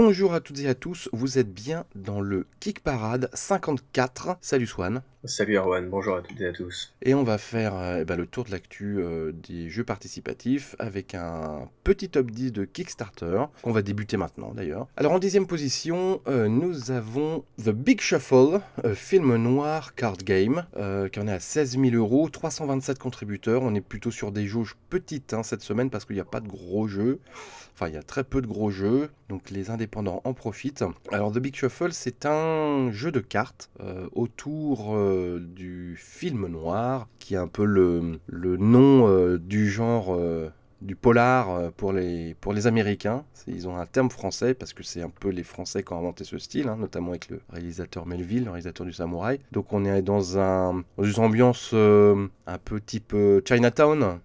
Bonjour à toutes et à tous, vous êtes bien dans le Kick Parade 54. Salut Swan. Salut Erwan, bonjour à toutes et à tous. Et on va faire le tour de l'actu des jeux participatifs avec un petit top 10 de Kickstarter, qu'on va débuter maintenant d'ailleurs. Alors en 10e position, nous avons The Big Shuffle, film noir card game, qui en est à 16 000 euros, 327 contributeurs. On est plutôt sur des jauges petites cette semaine parce qu'il n'y a pas de gros jeux. Enfin, il y a très peu de gros jeux, donc les indépendants en profitent. Alors, The Big Shuffle, c'est un jeu de cartes autour du film noir, qui est un peu le nom du genre du polar pour les Américains. Ils ont un terme français, parce que c'est un peu les Français qui ont inventé ce style, notamment avec le réalisateur Melville, le réalisateur du Samouraï. Donc, on est dans une ambiance un peu type Chinatown.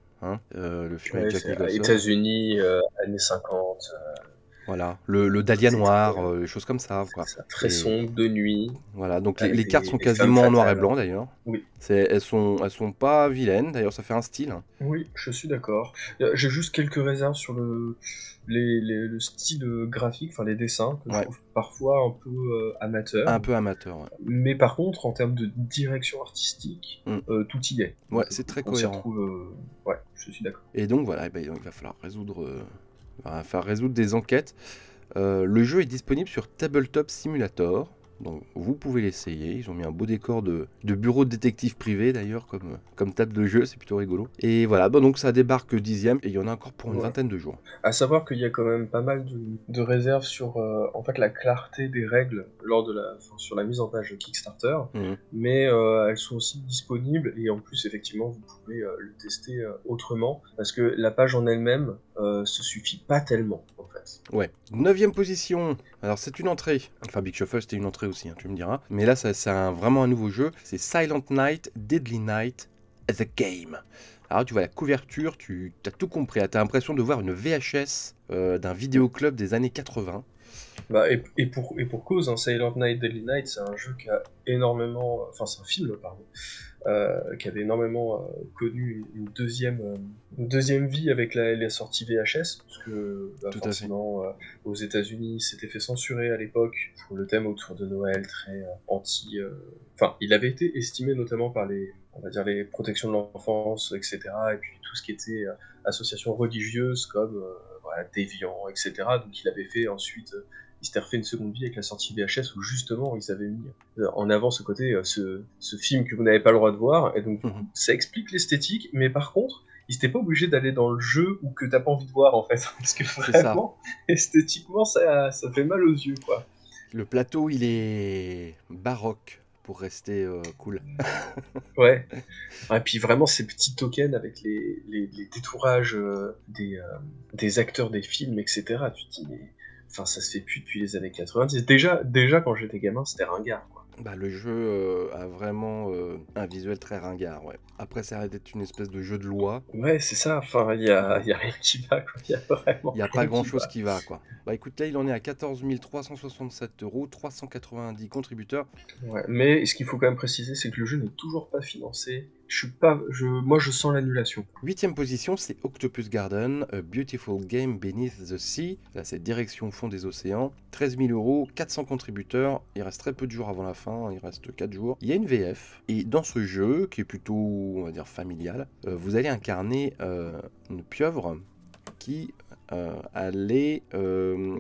Le film avec Ouais, Jack c'est Nicholson. États-Unis, années 50, Voilà, le Dahlia c'est très, noir, des choses comme ça, quoi. ça, très Et sombre, de nuit, voilà, donc les, avec les cartes sont des femmes quasiment en noir et fatales. blanc d'ailleurs. Oui, Elles sont pas vilaines, d'ailleurs ça fait un style. oui, je suis d'accord. J'ai juste quelques réserves sur le style graphique, enfin les dessins, que je Ouais, trouve parfois un peu un amateur. peu amateur, ouais. Mais par contre, en termes de direction artistique, Mm. tout y est. Ouais, Donc c'est très on s'y cohérent. retrouve. Ouais, je suis d'accord. Et donc voilà, il va falloir résoudre des enquêtes. Le jeu est disponible sur Tabletop Simulator. Donc vous pouvez l'essayer. Ils ont mis un beau décor de bureau de détective privé d'ailleurs comme table de jeu, c'est plutôt rigolo. Et voilà, donc ça débarque 10e et il y en a encore pour une Ouais. vingtaine de jours. À savoir qu'il y a quand même pas mal de réserves sur en fait la clarté des règles enfin, sur la mise en page de Kickstarter, Mhm. mais elles sont aussi disponibles et en plus effectivement vous pouvez le tester autrement parce que la page en elle-même se suffit pas tellement en fait. Ouais. 9e position. Alors c'est une entrée. Enfin Big Shuffle c'était une entrée aussi, tu me diras. Mais là c'est vraiment un nouveau jeu. C'est Silent Night, Deadly Night, The Game. Alors tu vois la couverture, tu as tout compris. Tu as l'impression de voir une VHS d'un vidéoclub des années 80. Bah, et pour cause, hein, Silent Night, Deadly Night, c'est un jeu qui a énormément, enfin c'est un film, pardon, qui avait énormément connu une deuxième vie avec la sortie VHS, parce que bah, Tout à fait. forcément aux États-Unis c'était fait censurer à l'époque pour le thème autour de Noël très anti. Enfin, il avait été estimé notamment par on va dire les protections de l'enfance, etc. Et puis tout ce qui était associations religieuses comme voilà, Déviant, etc. Donc il avait fait ensuite. Il s'était refait une seconde vie avec la sortie VHS où justement ils avaient mis en avant ce côté, ce film que vous n'avez pas le droit de voir, et donc du Mhm. coup ça explique l'esthétique, mais par contre ils n'étaient pas obligés d'aller dans le jeu ou que t'as pas envie de voir en fait, parce que C'est ça. vraiment esthétiquement ça fait mal aux yeux quoi. Le plateau il est baroque pour rester cool. Ouais. Et puis vraiment ces petits tokens avec les détourages des acteurs des films, etc. Tu te dis mais enfin ça se fait plus depuis les années 90. Déjà quand j'étais gamin c'était ringard quoi. Bah, le jeu a vraiment un visuel très ringard, ouais. Après, ça arrête d'être une espèce de jeu de loi. Ouais c'est ça, enfin y a rien qui va quoi, y a Il n'y vraiment a pas rien qui grand-chose va. qui va, quoi. Bah écoute, là, il en est à 14 367 euros, 390 contributeurs. Ouais, mais ce qu'il faut quand même préciser, c'est que le jeu n'est toujours pas financé. Moi, je sens l'annulation. Huitième position, c'est Octopus Garden, A Beautiful Game Beneath the Sea. Là, c'est direction fond des océans. 13 000 euros, 400 contributeurs. Il reste très peu de jours avant la fin, il reste 4 jours. Il y a une VF, et dans ce jeu, qui est plutôt, on va dire, familial, vous allez incarner une pieuvre qui,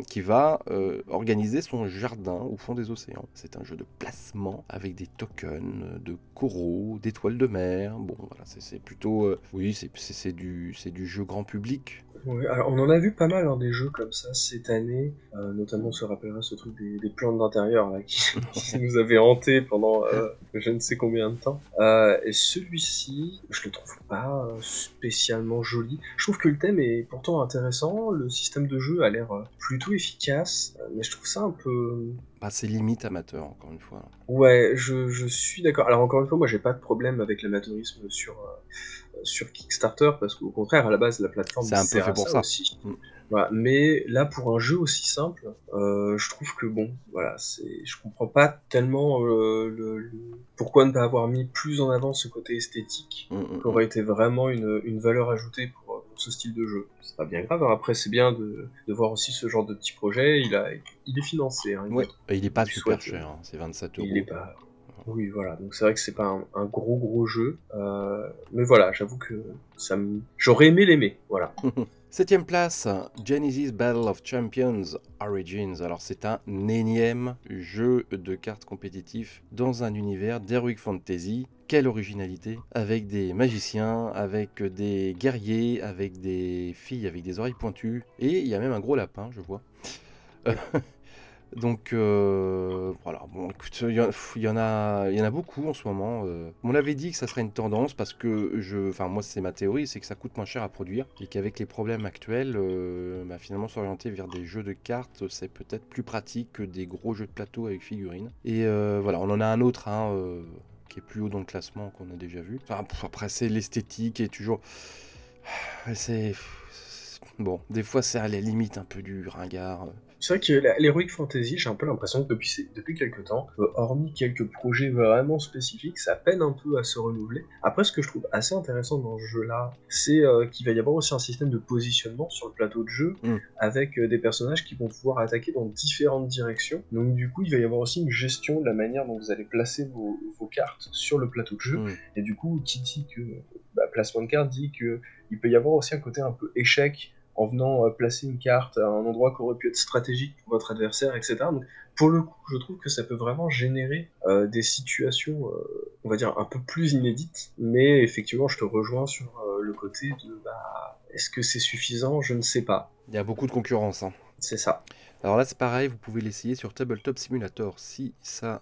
qui va organiser son jardin au fond des océans. C'est un jeu de placement avec des tokens, de coraux, d'étoiles de mer. Bon, voilà, c'est plutôt... oui, c'est du jeu grand public. Ouais, alors on en a vu pas mal des jeux comme ça cette année, notamment on se rappellera ce truc des plantes d'intérieur là, qui nous avait hanté pendant je ne sais combien de temps. Et celui-ci, je le trouve pas spécialement joli. Je trouve que le thème est pourtant intéressant, le système de jeu a l'air plutôt efficace, mais je trouve ça un peu. Bah, c'est limite amateur, encore une fois. Ouais, je suis d'accord. Alors encore une fois, moi j'ai pas de problème avec l'amateurisme sur Kickstarter, parce qu'au contraire, à la base, la plateforme C'est un peu sert fait à pour ça ça. aussi. Mm. Voilà. Mais là, pour un jeu aussi simple, je trouve que bon, voilà, je comprends pas tellement pourquoi ne pas avoir mis plus en avant ce côté esthétique, Mm, mm, qui mm. aurait été vraiment une valeur ajoutée ce style de jeu. C'est pas bien grave, hein. Après c'est bien de voir aussi ce genre de petit projet, il est financé, hein, Ouais, et il est pas il super souhaite, cher, hein, c'est 27 il est euros. pas... Oui, voilà, donc c'est vrai que c'est pas un gros jeu, mais voilà, j'avoue que j'aurais aimé l'aimer, voilà. Septième place, Genesis Battle of Champions Origins. Alors c'est un énième jeu de cartes compétitif dans un univers d'Heroic Fantasy. Quelle originalité! Avec des magiciens, avec des guerriers, avec des filles avec des oreilles pointues. Et il y a même un gros lapin, je vois. Oui. Donc voilà, bon écoute, il y en a beaucoup en ce moment. On l'avait dit que ça serait une tendance parce que enfin moi c'est ma théorie, c'est que ça coûte moins cher à produire et qu'avec les problèmes actuels, finalement s'orienter vers des jeux de cartes, c'est peut-être plus pratique que des gros jeux de plateau avec figurines. Et voilà, on en a un autre, hein, qui est plus haut dans le classement qu'on a déjà vu. Enfin, après c'est l'esthétique et toujours, c'est bon, des fois c'est à la limite un peu du ringard. C'est vrai que l'Heroic Fantasy, j'ai un peu l'impression que depuis quelques temps, hormis quelques projets vraiment spécifiques, ça peine un peu à se renouveler. Après, ce que je trouve assez intéressant dans ce jeu-là, c'est qu'il va y avoir aussi un système de positionnement sur le plateau de jeu, avec des personnages qui vont pouvoir attaquer dans différentes directions. Donc du coup, il va y avoir aussi une gestion de la manière dont vous allez placer vos cartes sur le plateau de jeu. Et du coup, qui dit que placement de cartes dit que il peut y avoir aussi un côté un peu échec en venant placer une carte à un endroit qui aurait pu être stratégique pour votre adversaire, etc. Donc, pour le coup, je trouve que ça peut vraiment générer des situations, on va dire, un peu plus inédites, mais effectivement, je te rejoins sur le côté de, est-ce que c'est suffisant? Je ne sais pas. Il y a beaucoup de concurrence, hein. C'est ça. Alors là c'est pareil, vous pouvez l'essayer sur Tabletop Simulator si ça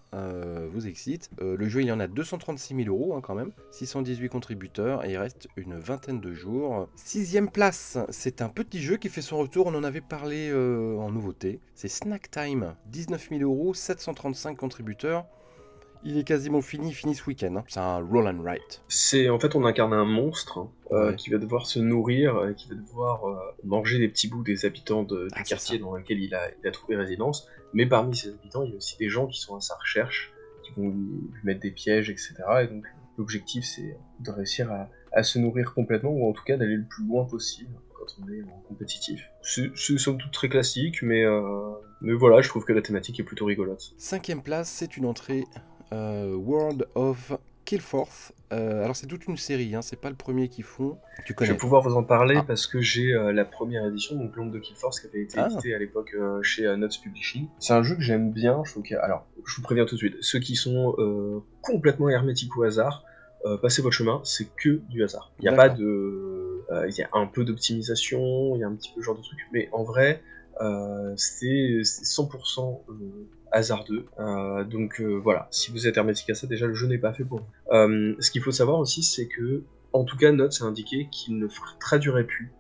vous excite. Le jeu il y en a 236 000 euros, hein, quand même, 618 contributeurs et il reste une vingtaine de jours. Sixième place, c'est un petit jeu qui fait son retour, on en avait parlé en nouveauté. C'est Snack Time, 19 000 euros, 735 contributeurs. Il est quasiment fini ce week-end, hein. C'est un roll and write. En fait, on incarne un monstre Ouais. qui va devoir se nourrir, qui va devoir manger des petits bouts des habitants du quartier dans lequel il a trouvé résidence. Mais parmi ces habitants, il y a aussi des gens qui sont à sa recherche, qui vont lui mettre des pièges, etc. Et donc, l'objectif, c'est de réussir à se nourrir complètement, ou en tout cas d'aller le plus loin possible quand on est en compétitif. C'est somme toute très classique, mais voilà, je trouve que la thématique est plutôt rigolote. Cinquième place, c'est une entrée World of Killforth. Alors c'est toute une série, hein, c'est pas le premier qu'ils font. Tu Je connais? vais pouvoir vous en parler parce que j'ai la première édition, donc l'Ombre de Killforce, qui avait été édité à l'époque chez Nuts Publishing. C'est un jeu que j'aime bien. Alors, je vous préviens tout de suite, ceux qui sont complètement hermétiques au hasard, passez votre chemin, c'est que du hasard. Il n'y a pas de... Il y a un peu d'optimisation, il y a un petit peu ce genre de truc, mais en vrai, c'est 100% hasardeux. Donc voilà, si vous êtes hermétique à ça, déjà le jeu n'est pas fait pour vous. Ce qu'il faut savoir aussi, c'est que, en tout cas, Notes a indiqué qu'il ne traduirait plus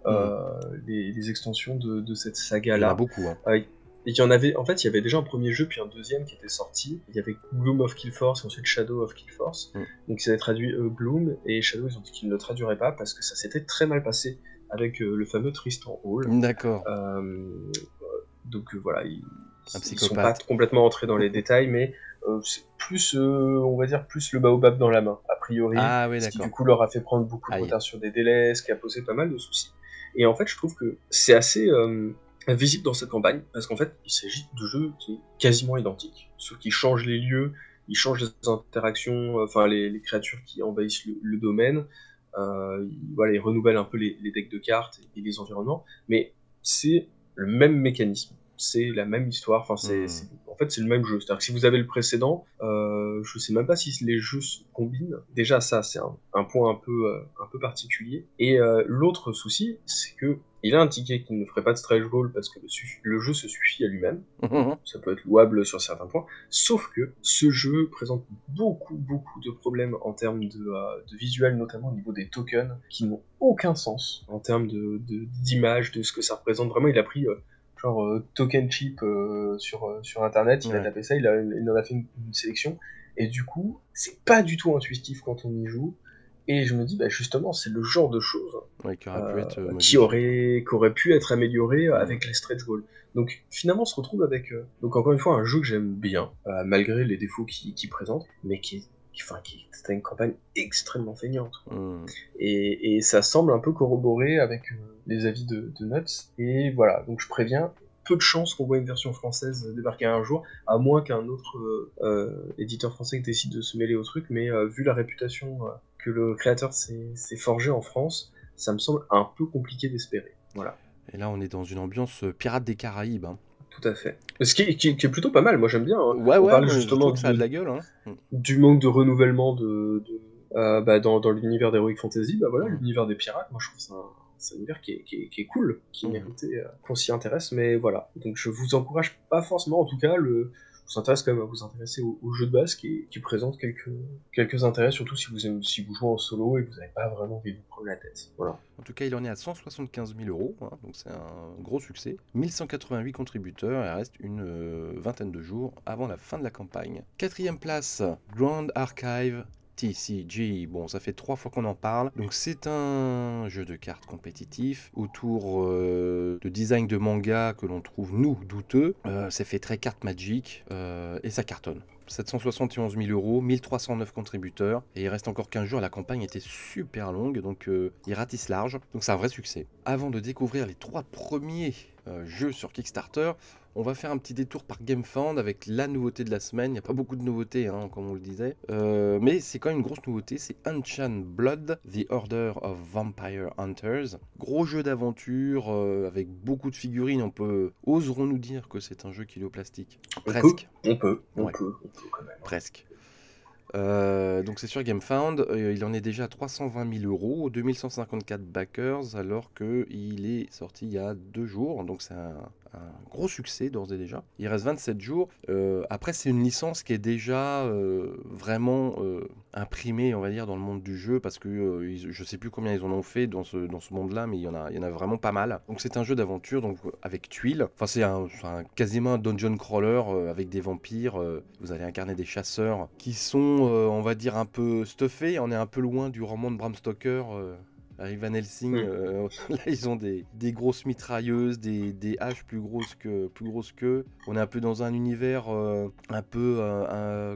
les extensions de cette saga-là. Il y en a beaucoup, hein. Il y en avait, en fait, il y avait déjà un premier jeu puis un deuxième qui était sorti. Il y avait Gloom of Killforce et ensuite Shadow of Killforce. Donc ils avaient traduit Gloom, et Shadow, ils ont dit qu'ils ne le traduiraient pas parce que ça s'était très mal passé avec le fameux Tristan Hall. D'accord. Donc voilà, ils psychopathe. sont pas complètement entrés dans les détails, mais c'est plus, on va dire, plus le baobab dans la main, a priori. Ah oui, ce qui d'accord. du coup leur a fait prendre beaucoup de retard sur des délais, ce qui a posé pas mal de soucis. Et en fait, je trouve que c'est assez visible dans cette campagne, parce qu'en fait, il s'agit de jeux qui sont quasiment identiques, sauf qu'ils changent les lieux, ils changent les interactions, enfin les créatures qui envahissent le domaine, ils renouvellent un peu les decks de cartes et les environnements, mais c'est le même mécanisme, c'est la même histoire, en fait c'est le même jeu. C'est-à-dire que si vous avez le précédent, je sais même pas si les jeux se combinent. Déjà ça c'est un point un peu particulier. Et l'autre souci, c'est que il a indiqué qu'il ne ferait pas de stretch goal parce que le jeu se suffit à lui-même. Ça peut être louable sur certains points, sauf que ce jeu présente beaucoup de problèmes en termes de visuel, notamment au niveau des tokens, qui n'ont aucun sens en termes d'image, de ce que ça représente. Vraiment, il a pris token cheap sur internet, il a tapé ça, il en a fait une sélection, et du coup, c'est pas du tout intuitif quand on y joue. Et je me dis, justement, c'est le genre de choses qui aurait pu être amélioré avec les stretch goals. Donc finalement, on se retrouve avec, donc encore une fois, un jeu que j'aime bien, malgré les défauts qu'il présente, mais qui est c'était une campagne extrêmement feignante, quoi. Hmm. Et ça semble un peu corroboré avec les avis de Nuts. Et voilà, donc je préviens, peu de chances qu'on voit une version française débarquer un jour, à moins qu'un autre éditeur français décide de se mêler au truc, mais vu la réputation que le créateur s'est forgé en France, ça me semble un peu compliqué d'espérer. Voilà. Et là, on est dans une ambiance Pirates des Caraïbes, hein. Tout à fait. Ce qui est plutôt pas mal, moi j'aime bien, hein. Ouais, On ouais, parlait moi, je justement trouve que ça a de la gueule, hein. du manque de renouvellement dans l'univers d'Heroic Fantasy. Bah voilà, Mm. l'univers des pirates, moi je trouve ça c'est un univers qui est cool, qui Mm. méritait qu'on s'y intéresse, mais voilà. Donc je vous encourage pas forcément, en tout cas, je vous intéresse quand même à vous intéresser au jeu de base qui présente quelques intérêts, surtout si vous jouez en solo et que vous n'avez pas vraiment envie de vous prendre la tête. Voilà. En tout cas, il en est à 175 000 euros, hein, donc c'est un gros succès. 1188 contributeurs, et il reste une vingtaine de jours avant la fin de la campagne. Quatrième place, Grand Archive TCG. Bon, ça fait 3 fois qu'on en parle. Donc c'est un jeu de cartes compétitif autour de design de manga que l'on trouve, nous, douteux. C'est fait très carte Magic et ça cartonne. 771 000 euros, 1309 contributeurs, et il reste encore 15 jours. La campagne était super longue, donc il ratisse large, donc c'est un vrai succès. Avant de découvrir les 3 premiers jeux sur Kickstarter, on va faire un petit détour par GameFound avec la nouveauté de la semaine. Il n'y a pas beaucoup de nouveautés, hein, comme on le disait, mais c'est quand même une grosse nouveauté, c'est Unchained Blood, The Order of Vampire Hunters. Gros jeu d'aventure avec beaucoup de figurines. Oserons-nous dire que c'est un jeu kilo plastique? Presque. On peut Ouais. quand même. Presque. Donc c'est sur GameFound, il en est déjà à 320 000 euros, 2154 backers, alors qu'il est sorti il y a 2 jours, donc c'est un gros succès d'ores et déjà. Il reste 27 jours. Après, c'est une licence qui est déjà vraiment imprimée, on va dire, dans le monde du jeu, parce que je sais plus combien ils en ont fait dans ce monde-là, mais il y en a vraiment pas mal. Donc c'est un jeu d'aventure, donc avec tuiles. Enfin, c'est quasiment un dungeon crawler avec des vampires. Vous allez incarner des chasseurs qui sont, on va dire, un peu stuffés. On est un peu loin du roman de Bram Stoker. Harry Van Helsing, là ils ont des grosses mitrailleuses, des haches plus grosses qu'eux. On est un peu dans un univers un peu,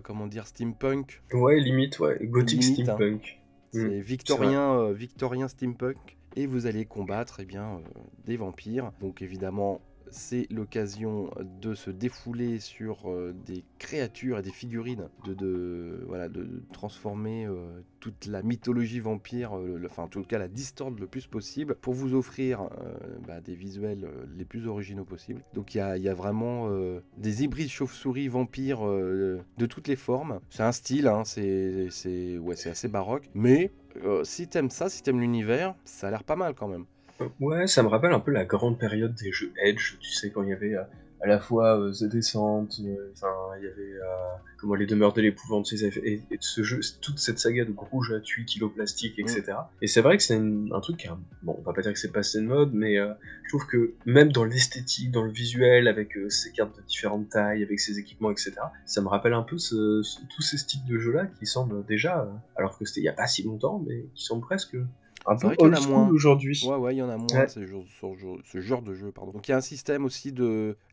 comment dire, steampunk. Ouais, limite, ouais. Gothic Limite, hein. steampunk. C'est victorien steampunk. Et vous allez combattre des vampires. Donc évidemment, c'est l'occasion de se défouler sur des créatures et des figurines, de transformer toute la mythologie vampire, enfin en tout cas la distordre le plus possible, pour vous offrir des visuels les plus originaux possibles. Donc il y a vraiment des hybrides chauves-souris vampires de toutes les formes. C'est un style, hein, c'est assez baroque, mais si t'aimes ça, si t'aimes l'univers, ça a l'air pas mal quand même. Ouais, ça me rappelle un peu la grande période des jeux Edge, tu sais, quand il y avait à la fois The Descent, enfin, il y avait comment les demeures de l'épouvante, tu sais, et ce jeu, toute cette saga de gros jeux à tuiles, kiloplastiques, etc. Et c'est vrai que c'est un truc qui a, bon, on va pas dire que c'est passé de mode, mais je trouve que même dans l'esthétique, dans le visuel, avec ces cartes de différentes tailles, avec ces équipements, etc., ça me rappelle un peu tous ces styles de jeux-là qui semblent déjà, alors que c'était il y a pas si longtemps, mais qui semblent presque un C'est peu vrai qu'il y en old a school moins. aujourd'hui. Ouais, il y en a moins Ouais. de ce genre de jeu, pardon. Donc il y a un système aussi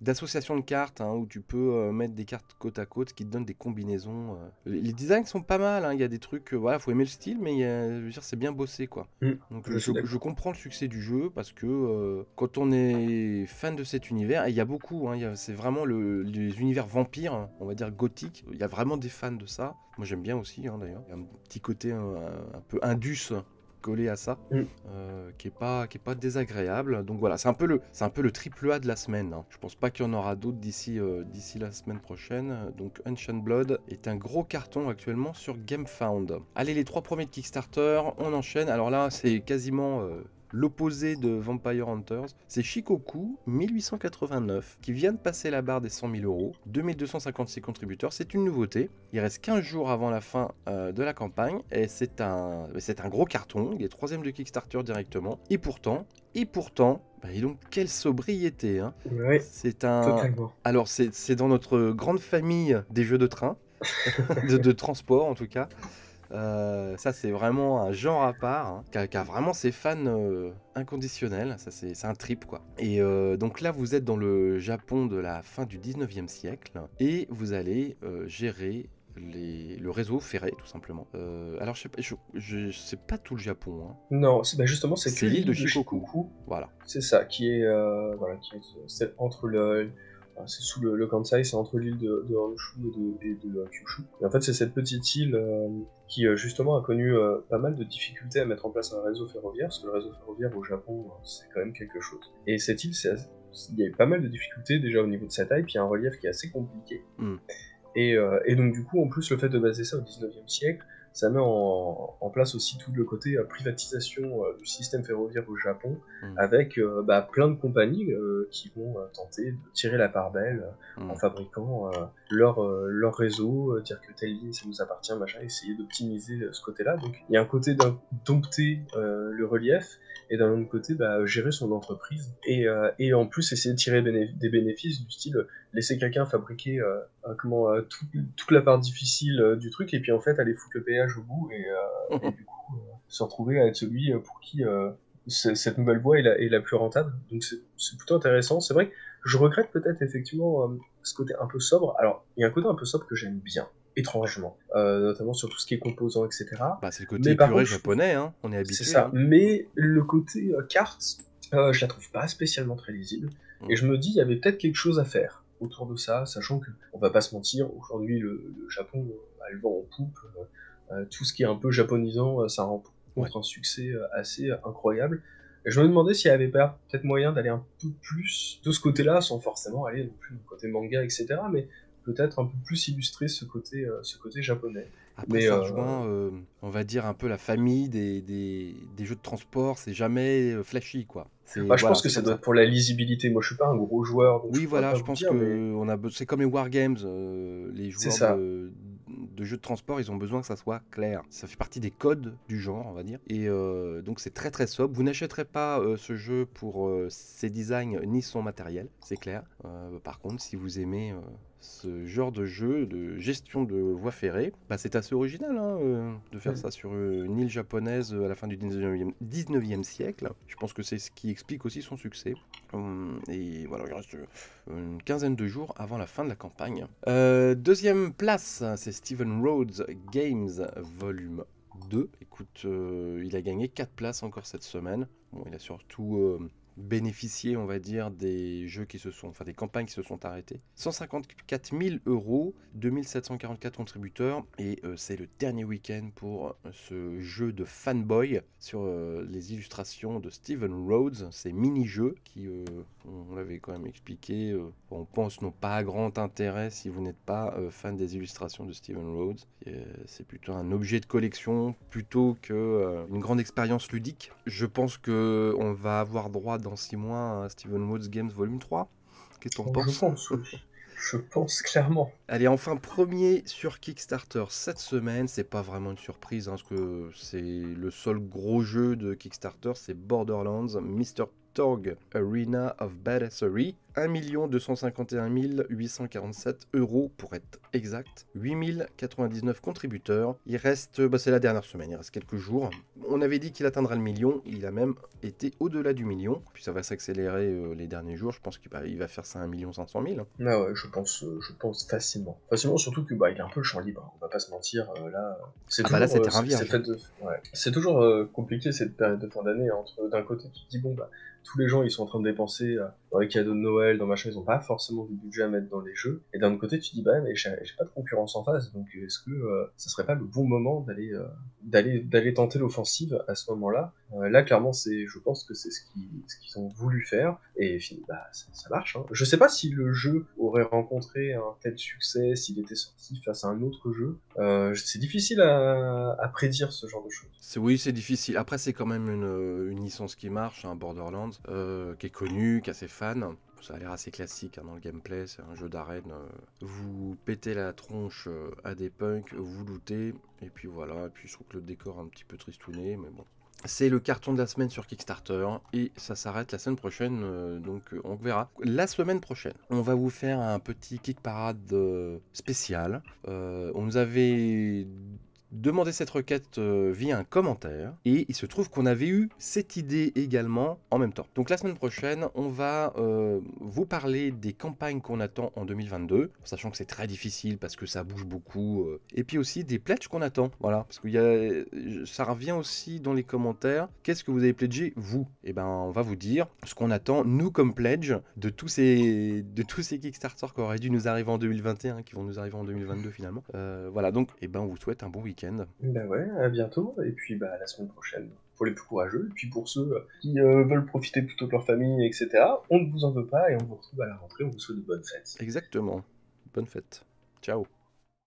d'association de cartes, hein, où tu peux mettre des cartes côte à côte qui te donnent des combinaisons. Les designs sont pas mal, hein. Il y a des trucs, voilà, faut aimer le style, mais je veux dire, c'est bien bossé, quoi. Donc Je suis d'accord. je comprends le succès du jeu parce que quand on est fan de cet univers, et il y a beaucoup, hein, c'est vraiment les univers vampires, hein, on va dire gothiques. Il y a vraiment des fans de ça. Moi j'aime bien aussi, hein, d'ailleurs. Il y a un petit côté un peu indus collé à ça, qui est pas désagréable. Donc voilà, c'est un peu le triple A de la semaine, hein. Je pense pas qu'il y en aura d'autres d'ici la semaine prochaine. Donc Unchained Blood est un gros carton actuellement sur GameFound. Allez, les 3 premiers de Kickstarter, on enchaîne. Alors là, c'est quasiment l'opposé de Vampire Hunters, c'est Shikoku 1889 qui vient de passer la barre des 100 000 euros, 2256 contributeurs, c'est une nouveauté. Il reste 15 jours avant la fin de la campagne et c'est un gros carton, il est 3ème de Kickstarter directement. Et pourtant, et donc quelle sobriété, hein. Ouais, totalement. Alors c'est dans notre grande famille des jeux de train, de transport en tout cas. Ça c'est vraiment un genre à part, hein, qui a vraiment ses fans inconditionnels. Ça c'est un trip, quoi. Et donc là vous êtes dans le Japon de la fin du 19e siècle et vous allez gérer le réseau ferré, tout simplement. Alors, je sais pas tout le Japon, hein. Non, justement, c'est que C'est l'île de l'île de Shikoku. Shikoku. Voilà. C'est ça, qui est, c'est entre c'est sous le Kansai, c'est entre l'île de Honshu et de Kyushu. Et en fait, c'est cette petite île qui, justement, a connu pas mal de difficultés à mettre en place un réseau ferroviaire, parce que le réseau ferroviaire au Japon, c'est quand même quelque chose. Et cette île, il y a eu pas mal de difficultés déjà au niveau de sa taille, puis il y a un relief qui est assez compliqué. Et donc, du coup, en plus, le fait de baser ça au 19e siècle, ça met en place aussi tout le côté privatisation du système ferroviaire au Japon, avec plein de compagnies qui vont tenter de tirer la part belle en fabriquant leur réseau, dire que telle ligne ça nous appartient, machin, essayer d'optimiser ce côté-là. Donc il y a un côté dompter le relief, et d'un autre côté gérer son entreprise, et en plus essayer de tirer des bénéfices du style laisser quelqu'un fabriquer toute la part difficile du truc, et puis en fait aller foutre le péage au bout, et du coup se retrouver à être celui pour qui cette nouvelle voie est la plus rentable. Donc c'est plutôt intéressant. C'est vrai que je regrette peut-être effectivement ce côté un peu sobre. Alors il y a un côté un peu sobre que j'aime bien, étrangement, notamment sur tout ce qui est composants, etc. C'est le côté épuré japonais, hein. On est habitué. C'est ça, hein. Mais le côté carte, je la trouve pas spécialement très lisible, et je me dis il y avait peut-être quelque chose à faire autour de ça, sachant que, on va pas se mentir, aujourd'hui le Japon a le vent en poupe, tout ce qui est un peu japonisant, ça rencontre un succès assez incroyable. Et je me demandais s'il y avait pas peut-être moyen d'aller un peu plus de ce côté-là, sans forcément aller non plus du côté manga, etc., mais peut-être un peu plus illustrer ce côté japonais. Après, ça rejoint, on va dire, un peu la famille des jeux de transport. C'est jamais flashy, quoi. Je pense que ça doit être pour la lisibilité. Moi, je suis pas un gros joueur, donc oui, voilà, pas je vous pense dire, que c'est comme les wargames. Les joueurs de jeux de transport, ils ont besoin que ça soit clair. Ça fait partie des codes du genre, on va dire. Et donc, c'est très très sobre. Vous n'achèterez pas ce jeu pour ses designs ni son matériel, c'est clair. Par contre, si vous aimez ce genre de jeu de gestion de voies ferrées, c'est assez original de faire ça sur une île japonaise à la fin du 19e siècle. Je pense que c'est ce qui explique aussi son succès. Et voilà, il reste une quinzaine de jours avant la fin de la campagne. Deuxième place, c'est Steven Rhodes Games Volume 2. Écoute, il a gagné 4 places encore cette semaine. Bon, il a surtout bénéficier, on va dire, des campagnes qui se sont arrêtées. 154 000 €, 2744 contributeurs, et c'est le dernier week-end pour ce jeu de fanboy sur les illustrations de Steven Rhodes, ces mini-jeux qui, on l'avait quand même expliqué, on pense n'ont pas grand intérêt si vous n'êtes pas fan des illustrations de Steven Rhodes. C'est plutôt un objet de collection plutôt qu'une grande expérience ludique. Je pense qu'on va avoir droit dans 6 mois à Steven Rhodes Games Volume 3. Qu'est-ce que t'en penses ? Je pense, oui. Je pense clairement. Allez, enfin, premier sur Kickstarter cette semaine. C'est pas vraiment une surprise, parce que c'est le seul gros jeu de Kickstarter, c'est Borderlands Mr. Torg Arena of Badassery. 1 251 847 € pour être exact. 8099 contributeurs. Il reste, c'est la dernière semaine, il reste quelques jours. On avait dit qu'il atteindra le million, il a même été au-delà du million. Puis ça va s'accélérer les derniers jours, je pense qu'il va faire ça à 1 500 000. Ah ouais, je pense facilement. Facilement, surtout que il a un peu le champ libre, on va pas se mentir, là... C'est toujours, là c'était un vierge. C'est toujours compliqué cette période de fin d'année, entre d'un côté tu te dis tous les gens ils sont en train de dépenser dans les cadeaux de Noël, dans machin, ils ont pas forcément du budget à mettre dans les jeux, et d'un autre côté tu te dis mais j'ai pas de concurrence en face, donc est-ce que ça serait pas le bon moment d'aller tenter l'offensive à ce moment-là? Là clairement je pense que c'est ce qu'ils ont voulu faire, et ça marche, hein. Je sais pas si le jeu aurait rencontré un tel succès s'il était sorti face à un autre jeu. C'est difficile à prédire ce genre de choses. Oui, c'est difficile. Après, c'est quand même une licence qui marche, Borderlands, qui est connue, qui a ses fans. Ça a l'air assez classique dans le gameplay, c'est un jeu d'arène. Vous pétez la tronche à des punks, vous lootez, et puis voilà. Et puis je trouve que le décor est un petit peu tristouné, mais bon. C'est le carton de la semaine sur Kickstarter, et ça s'arrête la semaine prochaine, donc on verra. La semaine prochaine, on va vous faire un petit kick parade spécial. On nous avait demandé cette requête via un commentaire et il se trouve qu'on avait eu cette idée également en même temps. Donc la semaine prochaine, on va vous parler des campagnes qu'on attend en 2022, sachant que c'est très difficile parce que ça bouge beaucoup, et puis aussi des pledges qu'on attend, voilà, parce que ça revient aussi dans les commentaires. Qu'est-ce que vous avez pledgé, vous? Et ben, on va vous dire ce qu'on attend, nous, comme pledge, de tous ces Kickstarter qui auraient dû nous arriver en 2021, qui vont nous arriver en 2022 finalement. Voilà, donc, et ben, on vous souhaite un bon week-end. Ben ouais, à bientôt, et puis bah, à la semaine prochaine pour les plus courageux, et puis pour ceux qui veulent profiter plutôt de leur famille, etc., on ne vous en veut pas, et on vous retrouve à la rentrée, on vous souhaite de bonnes fêtes. Exactement. Bonne fête. Ciao.